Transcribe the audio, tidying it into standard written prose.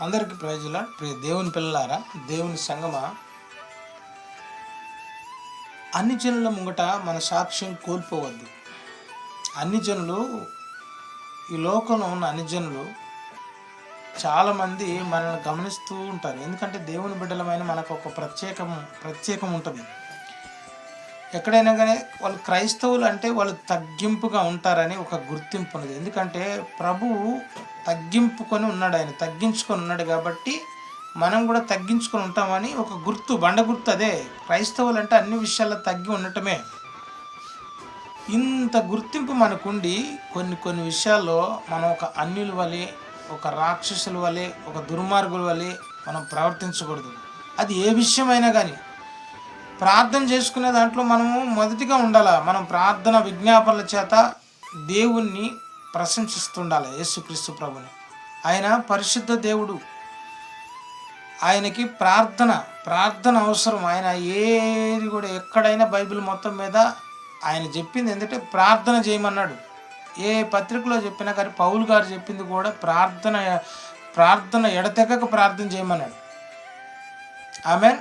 అందరికీ ప్రైజులా ప్రియ దేవుని పిల్లలారా, దేవుని సంగమా, అన్ని జనుల ముంగట మన సాక్ష్యం కోల్పోవద్దు. అన్ని జనులు, ఈ లోకంలో ఉన్న అన్ని జనులు చాలామంది మనల్ని గమనిస్తూ ఉంటారు. ఎందుకంటే దేవుని బిడ్డలమైన మనకు ఒక ప్రత్యేకం ఉంటుంది. ఎక్కడైనా కానీ వాళ్ళు క్రైస్తవులు అంటే వాళ్ళు తగ్గింపుగా ఉంటారని ఒక గుర్తింపు ఉన్నది. ఎందుకంటే ప్రభువు తగ్గింపుకొని ఉన్నాడు, ఆయన తగ్గించుకొని ఉన్నాడు కాబట్టి మనం కూడా తగ్గించుకొని ఉంటామని ఒక గుర్తు, బండ గుర్తు. అదే క్రైస్తవులు అంటే అన్ని విషయాల్లో తగ్గి ఉండటమే. ఇంత గుర్తింపు మనకుండి కొన్ని విషయాల్లో మనం ఒక అన్యుల వలె, ఒక రాక్షసుల వలె, ఒక దుర్మార్గుల వలె మనం ప్రవర్తించకూడదు. అది ఏ విషయమైనా కానీ ప్రార్థన చేసుకునే దాంట్లో మనము మొదటిగా ఉండాలి. మనం ప్రార్థన విజ్ఞాపనల చేత దేవుణ్ణి ప్రశంసిస్తుండాలి. యేసుక్రీస్తు ప్రభుని, ఆయన పరిశుద్ధ దేవుడు, ఆయనకి ప్రార్థన అవసరం. ఆయన ఏది కూడా ఎక్కడైనా బైబిల్ మొత్తం మీద ఆయన చెప్పింది ఏంటంటే ప్రార్థన చేయమన్నాడు. ఏ పత్రికలో చెప్పినా కానీ పౌలు గారు చెప్పింది కూడా ప్రార్థన ఎడతెగక ప్రార్థన చేయమన్నాడు. ఆమెన్.